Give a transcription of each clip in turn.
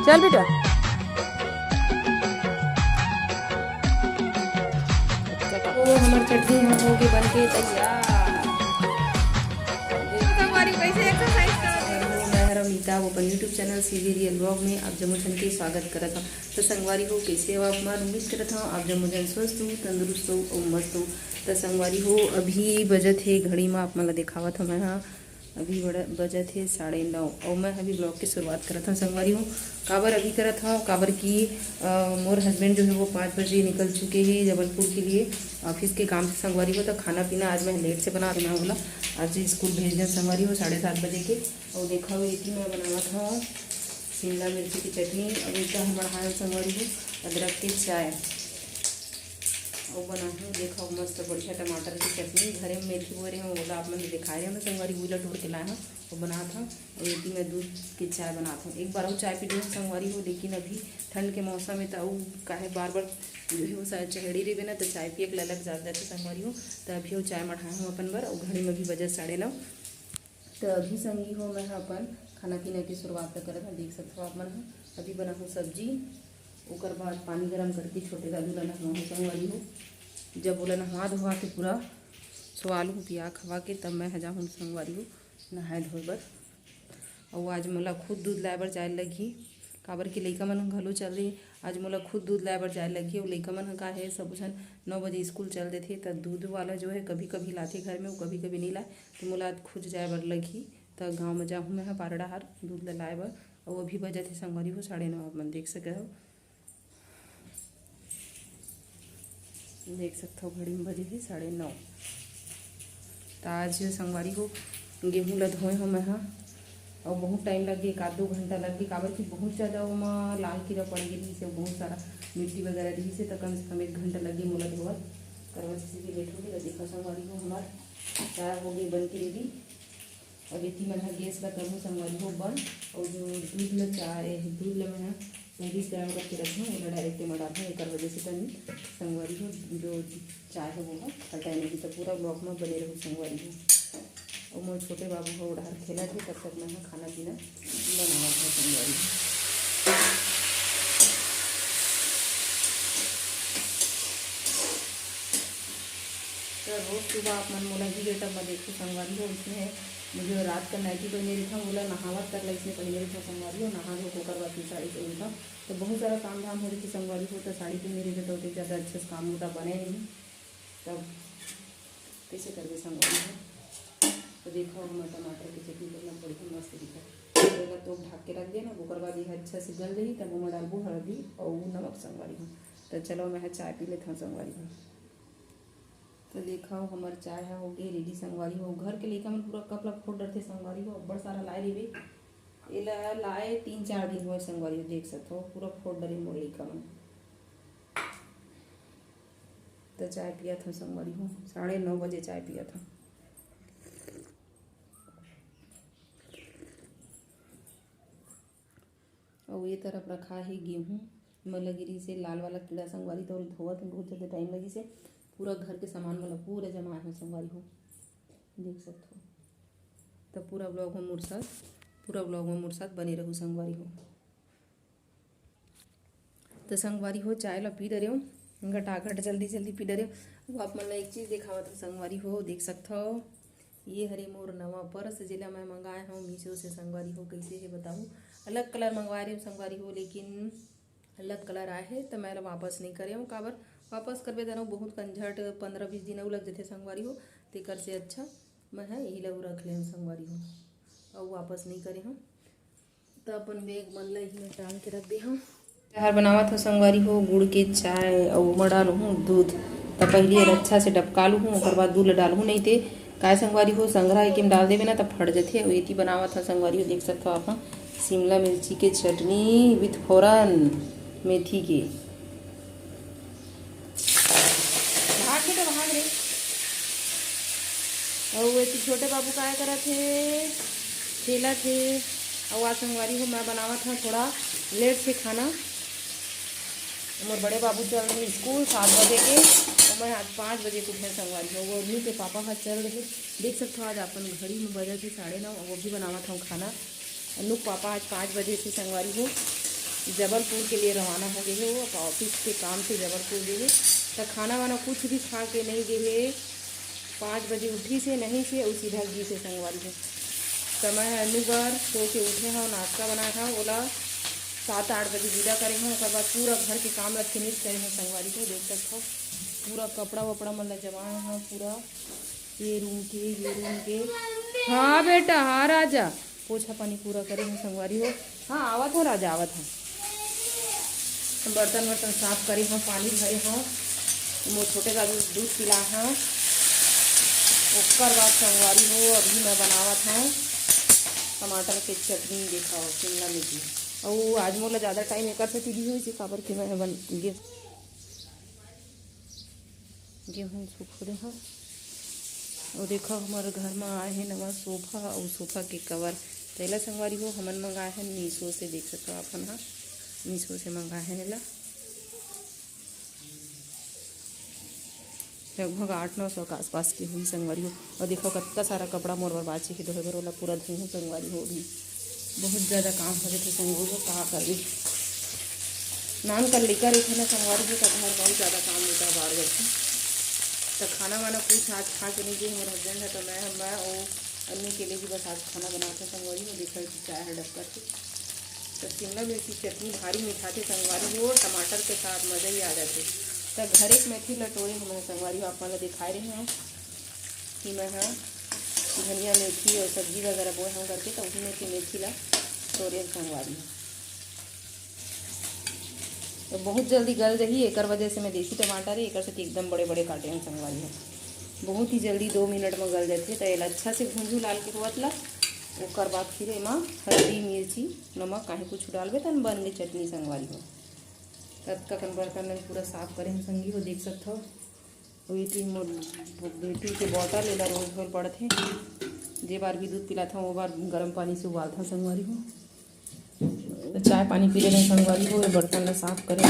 चल बेटा। तो हमारी चटनी हो गई बन के तैयार। कैसे एक्सरसाइज मैं मीता वो अपन YouTube channel CV real blog में आप जम्मू जन के स्वागत करत हूँ। तो संगवारी हो कैसे हो आप मार उम्मीद करत हूँ आप जम्मू जन स्वस्थ हो तंदुरुस्त हो और मस्त हो। तो संगवारी हो अभी बजत है घड़ी में आप मला दिखावत हूँ मैं हाँ अभी बजत है 9:30 और मैं अभी ब्लॉग की शुरुआत करत हूँ। संगवारी हूँ काबर अभी करत हूँ काबर की मोर हस्बैंड जो है वो 5 बजे निकल चुके हैं जबलपुर के लिए ऑफिस के काम से। संगवारी हो तो खाना पीना आज मैं लेट से बना वाला आज स्कूल भेज दें। संगवारी हो 7:30 बजे के। और देखा हुआ इतनी मैं बनावा था शिमला मिर्ची की चटनी। अब इसका हम बढ़ाए संगवारी हो अदरक की चाय और बना हूँ देखा मस्त बढ़िया टमाटर की चटनी घरे में मेथी हो रहे हैं वो आप मैंने दिखाए रहे हैं संगवारी उला टोड़ के लाए हैं वो बना था। और यदि मैं दूध की चाय बनाता हूँ एक बार वो चाय पी दूँ संगवारी हो लेकिन अभी ठंड के मौसम में तो वो काहे बार बार जो है वो शायद चढ़ी रही ना तो चाय पिए ललक ज़्यादा थे संगवारी हो। तो अभी वो चाय मठाए हूँ अपन बार और घड़ी में भी बजे 9:30। तो अभी संगी हो मैं अपन खाना पीना की शुरुआत कर देख सकते हो आप मन अभी बना हूँ सब्जी ओकर बाद पानी गर्म करके छोटे दादू ला नहवा संगवारी हो। जब बोला नहा धोवा के पूरा सवालू पिया खवा के तब मैं हजा हूँ संगवारी हो नहाए धोए बर। और आज मोला खुद दूध लाए बर जाए लगी काबर के लइका मन घलो चल रही आज मोला खुद दूध लाए बर जाए लगी। और लइका मन का है सब झन 9 बजे स्कूल चल देते तो दूध वाला जो है कभी कभी लाते घर में वो कभी कभी नहीं लाए तो मोला आज खुद जाए बर लगी। तो गाँव में जाऊँ मैं पारड़ा हार दूध लाए बर और अभी बजे थे संगवारी हो 9:30 आप मन देख सके हो देख सकते हो घड़ी में बजे ही 9:30। तो आज संगवारी हो गेहूँ ला धोए हो मैं हाँ और बहुत टाइम लग गई 1-2 घंटा लग गई काबर की बहुत ज़्यादा वो लाल कीड़ा पड़ गई से बहुत सारा मिट्टी वगैरह रही से तो कम से कम 1 घंटा लग गई मोला धोआ करवा से भी लेट हो गई। देखा संगवारी हो हमार चाय हो गई बन के रेडी। अब इतनी मैं गैस का करूँ संगवारी हो बंद और जो दूध ला चाय दूध ला मैं पहले गर्म करके रखूँ वो डायरेक्ट में डालूँ एक वजह से तनी संगवारी हो जो चाय है वो हटाने की तो पूरा ब्लॉक में बने रहूँ संगवारी हो। और मोर छोटे बाबू हो उड़ार खेला थे तब तक मैं खाना पीना बनावा था संगवारी हो। तो रोज़ सुबह आप मन मोला ही बेटा मैं देखूँ संगवारी हो इसमें मुझे रात का नाइटी पहने रही था बोला नहावत कर ला इसने पहने रही था संगवारी हो नहा धो कर बाद साड़ी पहनी था तो बहुत सारा काम धाम हो रही थी संगवारी हो तो साड़ी पहने रही तो ज़्यादा अच्छे से काम होता बने नहीं तब कैसे कर दे संगवारी हो। तो देखो मैं टमाटर की चटनी करना बढ़िया मस्त दिखा पहले तो ढक के रख देना ओकर बाद यह अच्छा से गल रही तब मैं डालबू हल्दी और नमक संगवारी हो। तो चलो मैं चाय पी लेता हूँ संगवारी हो। तो देखा हो हमारे चाय है हो गई रेडी संगवारी हो। घर के लेकर पूरा कपड़ा फोड़ डरते संगवारी हो बड़ सारा लाए रही ये लाए 3-4 दिन हुए संगवारी हो देख सकते हो पूरा फोड़ डरी मोर लेकर मन। तो चाय पिया था संगवारी हो 9:30 बजे चाय पिया था। और ये तरफ रखा है गेहूँ मलगिरी से लाल वाला कीड़ा संगवारी तो धोआ तो बहुत ज़्यादा टाइम लगी से पूरा घर के सामान वाला पूरा जमा है संगवारी हो देख सकते हो। तो पूरा ब्लॉग में मुर्साद बने रहूँ संगवारी हो। तो संगवारी हो चाय ला पी डरे हो घटाघट जल्दी पी डरे हो। अब आप मतलब एक चीज़ दिखावा तो संगवारी हो देख सकते हो ये हरे मोर नवा पर्स जिला मैं मंगाए हूँ मीशो से संगवारी हो कैसे है बताऊँ अलग कलर मंगवा रही हूँ संगवारी हो लेकिन अलग कलर आए हैं तो मैं वापस नहीं करे हूँ काबर वापस करबे देना बहुत कंझट 15-20 दिन लग जाते संगवारी हो तेकर से अच्छा मैं है यही लग रख ले संगवारी हो और वापस नहीं करे हूँ। तो अपन बैग मन ला ही में टांग के रख दे हूँ। चाय बनावा था संगवारी हो गुड़ के चाय और उमा डालू हूँ दूध तो पहले अच्छा से डबका लूँ और बाद दूध डालू नहीं थे काय संगवारी हो संग्रह के डाल देवे ना तब फट जाते और ये बनावा था संगवारी हो देख सकते हो आप शिमला मिर्ची के चटनी विथ फोरन मेथी के भाग बेटा भाग रे। और वो छोटे बाबू काय करा थे खेला थे और आज संगवारी हो मैं बनावा था थोड़ा लेट से खाना। मोर बड़े बाबू चल रहे स्कूल 7 बजे के और मैं आज 5 बजे को उठे संगवारी हो वो उन्हीं के पापा हाथ चल रहे देख सकते हो आज अपन घड़ी में बजा थी 9:30 और वो भी बनावा था खाना। अनुक पापा आज 5 बजे से संगवारी हो जबलपुर के लिए रवाना हो गए हो। ऑफिस के काम से जबलपुर गए तो खाना वाना कुछ भी खा के नहीं गए। 5 बजे उठी से नहीं से और सीधा घी से संगवारी है समय है अन्नू बार सो के उठे हैं नाश्ता बनाए हैं ओला 7-8 बजे विदा करे हैं। उसके बाद पूरा घर के काम रख फिनिश करे हैं संगवारी को। देख सकते हो पूरा कपड़ा वपड़ा मतलब जमाए हैं पूरा ये रूम के। हाँ बेटा हाँ राजा पोछा पानी पूरा करे हैं संगवारी हो। हाँ आवत हो राजा आवत है। बर्तन वर्तन साफ करे हैं पानी भरे हैं वो छोटे का दूध पिला है। उसकर बाद संगवारी हो अभी मैं बनावत हूँ टमाटर के चटनी। देखा हो शिमला मिर्ची और आज मोला ज़्यादा टाइम एक से दी हुई काबर के मैं बन गेहूँ सूख दे हाँ। और देखो हमारे घर में आए हैं नवा सोफा और सोफा के कवर पहला संगवारी हो हमन मंगाए हैं मीशो से। देख सकते हो अपन हाँ मीशो से मंगाए हैं ला लगभग 800-900 के आसपास की हुई संगवारी हो। और देखो कितना सारा कपड़ा मोर बर्बाद से धोए बर वाला पूरा धोई हूँ संगवारी हो। भी बहुत ज़्यादा काम हो जाते संगवारी हो कहा कर भी नाम कर लेकर एक है ना संगवारी हो का घर बहुत ज़्यादा काम होता है बाहर घर से। तो खाना वाना कुछ आज खा के नहीं गए मेरे हस्बैंड है तो मैं और अन्य के लिए भी बस आज खाना बनाते हैं संगवारी में। देखा कि चाय है डब करके तो शिमला मिर्ची चटनी भारी मिठाते संगवारी हो टमाटर के साथ मज़ा ही आ जाते। तो घर एक मेथी लटोरे हमारे संगवारी हो आप मतलब दिखाए रहे हैं कि मैं हाँ धनिया मेथी और सब्जी वगैरह बोए हम करके तो उसी में की मेथी ला तोरे संगवारी तो बहुत जल्दी गल रही एक वजह से मैं देसी टमाटर एक से एकदम बड़े बड़े काटे हैं संगवारी है। बहुत ही जल्दी 2 मिनट में गल जाते तो ये अच्छा से भूंजू लाल के हुआ ला ओकर बाद फिर एमा हल्दी मिर्ची नमक काहे कुछ डालबे तन बन गई चटनी संगवारी हो। तब का बर्तन में पूरा साफ करें संगी हो। देख सकते हो बेटी के बॉटल एला रोज भर पड़ते जे बार भी दूध पिला था वो बार गर्म पानी से उबाल था संगवारी हो। तो चाय पानी पी लेने संगवारी हो बर्तन में साफ करें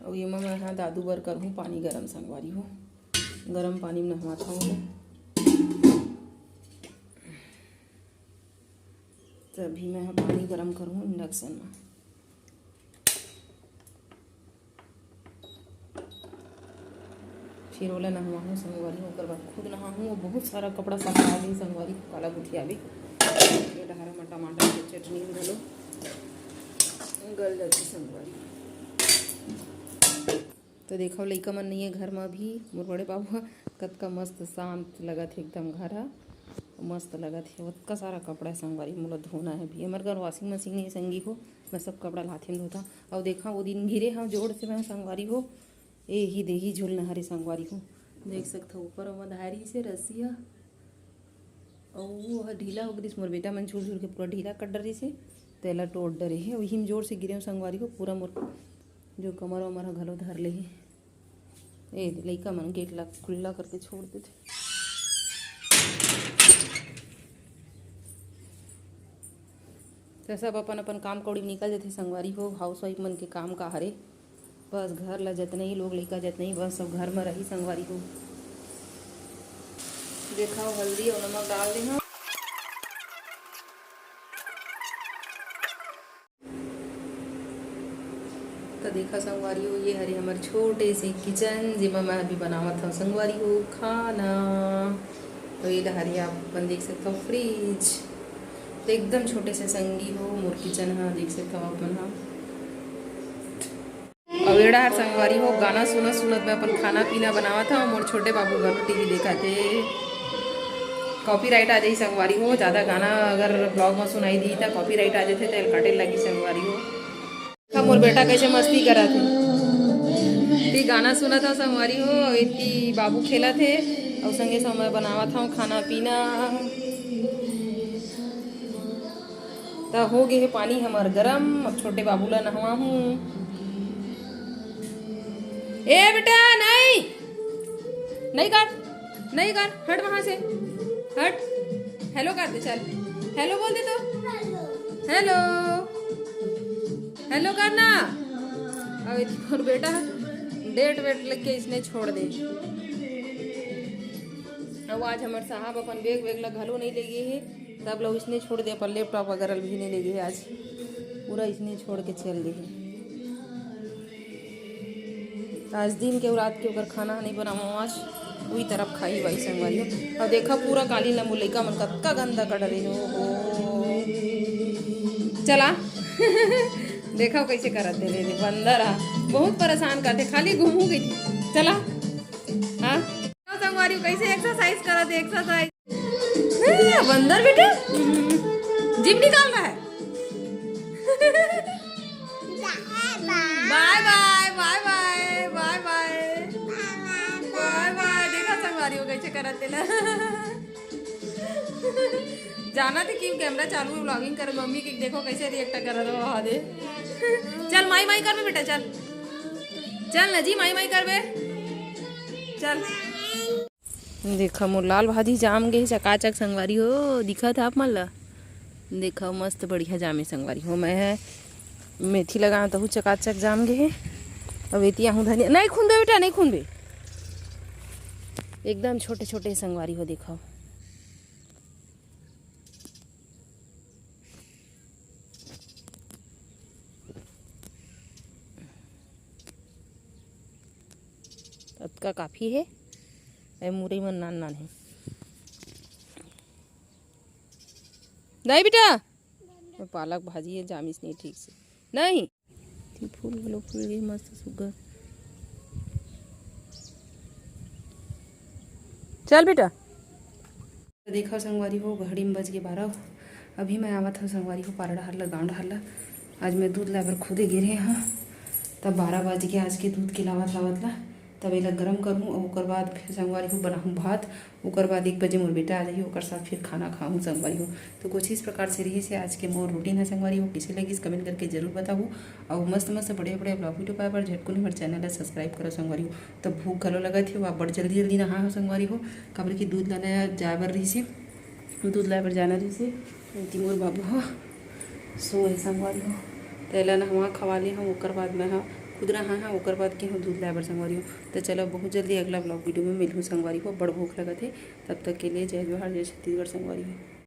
और ये मैं यहाँ दादू बर करूँ पानी गरम संगवारी हो। गरम पानी में नहवाता हूँ तभी मैं पानी गरम करूँ इंडक्शन में। फिर ओला नहवाऊँ संगवारी होकर बाद खुद नहाऊँ। बहुत सारा कपड़ा साफ आ गई संगवारी काला गुठिया भी हरा में टमाटर की चटनी डालो गल जाती संगवारी। तो देखो लइका मन नहीं है घर में अभी मोर बड़े बाबू कतका मस्त शांत लगा थे एकदम घर मस्त लगा थे। उतना सारा कपड़ा संगवारी मोला धोना है भी हमारे घर वॉशिंग मशीन नहीं संगी हो मैं सब कपड़ा लाथे में धोता। और देखा वो दिन गिरे हाँ जोड़ से मैं संगवारी हो ए ही देही झूल नहरे संगवारी हो। देख सकते हो ऊपर धारी से रसिया और वो ढीला हो गई मोर बेटा मन झूल झूल के पूरा ढीला कर डरी से तेला टोट डरे है वही में जोर से गिरे संगवारी हो पूरा मोर जो कमर वमर घलो धर ले ए लइका मन गेट ला खुला करके छोड़ देते। तो सब अपन अपन काम कौड़ी निकल जाते संगवारी हो। हाउस वाइफ मन के काम का हरे बस घर ला जतने ही लोग लइका जतने ही बस सब घर में रही संगवारी हो। देखा हल्दी और नमक डाल दे हाँ तो देखा संगवारी हो ये हरे हमारे छोटे से किचन जिमा मैं अभी बनावत था संगवारी हो खाना। तो ये हरिया अपन देख सकते हो फ्रिज तो एकदम छोटे से संगी हो मोर किचन हाँ देख सकते हो अपन हाँ। और एड़ा हर संगवारी हो गाना सुनत सुनत में अपन खाना पीना बनावा था मोर छोटे बाबू घर टीवी देखा थे। कॉपीराइट आ जाई संगवारी हो ज़्यादा गाना अगर ब्लॉग में सुनाई दी तो कॉपीराइट आ जाते तो काटे लगी संगवारी हो। मोर बेटा कैसे मस्ती करा थे ती गाना सुना था संगवारी हो इतनी बाबू खेला थे और संगे समय बनावा था खाना पीना। तो हो गए है पानी हमार गरम अब छोटे बाबू ला नहवा हूँ। ए बेटा नहीं नहीं कर हट वहां से हट। हेलो कर दे चल हेलो बोल दे तो हेलो हेलो करना। और बेटा डेट वेट लेके इसने छोड़ दे अब आज हमारे साहब अपन बैग वैग ला घलो नहीं ले गए है, सब लोग इसने छोड़ दे, अपन लैपटॉप वगैरह भी नहीं ले गए आज, पूरा इसने छोड़ के चल गए। आज दिन के रात के ऊपर खाना नहीं बनाओ, आज वही तरफ खाई भाई संगवारी हो। और देखा पूरा काली लंबू लइका मन कतका गंदा कर डले हो चला देखा कैसे करत दे रे बंदर बहुत परेशान करते, खाली घूमू गई चला। हाँ संगवारी कैसे एक्सरसाइज करत, एक्सरसाइज बंदर बेटा जिम निकाल रहा है। Bye bye bye bye bye bye bye bye. देखा संगवारी कैसे करत देला जाना थे कि कैमरा चालू है, व्लॉगिंग कर मम्मी के देखो कैसे रिएक्ट कर रहा वहा दे। चल माई माई कर बे बेटा, चल चल ना जी माई माई कर बे चल। देखा मोर लाल भाजी जाम गए चकाचक संगवारी हो, दिखा था आप मन ला, देखा मस्त बढ़िया जामे संगवारी हो। मैं मेथी लगा तो चकाचक जाम गए, अब एतिया हूँ धनिया नहीं खून बे बेटा, नहीं खून बे, एकदम छोटे छोटे संगवारी हो। देखा का काफी है, मुरई मन नान नान है। नहीं बेटा पालक भाजी है, जामिस नहीं ठीक से नहीं, फूल वालों फूल गई मस्त सुगर। चल बेटा। देखा संगवारी हो घड़ी में बज के 12, अभी मैं आवत हूँ संगवारी हो पारा डाल गाँव डाल। आज मैं दूध लाकर खुदे गिरे हाँ, तब 12 बज के आज के दूध के लावत लावत ला, तब एला गरम करूँ और ओकर बाद फिर संगवारी हो बनाऊँ भात, ओकर बाद 1 बजे मोर बेटा आ जाइए, ओकर साथ फिर खाना खाऊँ संगवारी हो। तो कुछ इस प्रकार से रही से आज के मोर रूटीन है संगवारी हो। किसी लगी कमेंट करके जरूर बताओ, और मस्त मस्त बढ़िया बढ़िया ब्लॉग वीडियो पाए पर झटकुन हमारे चैनल है सब्सक्राइब करो संगवारी हो। तो भूख घलो लगा थी, आप बड़ जल्दी जल्दी नहा हो संगवारी हो, काबर की दूध लाना जाए बर रही से, दूध लाए बर जाना रही से मोर बाबू हो सो है संगवारी हो। तेला नहवा खवा ली हम, ओकर बाद मैं खुद रहा हाँ ओकर बाद के हम दूध लाए बर संगवारी हो। तो चलो बहुत जल्दी अगला ब्लॉग वीडियो में मिलूँ संगवारी हो, बड़ भूख लगा थे, तब तक के लिए जय जोहार जय छत्तीसगढ़ संगवारी हो।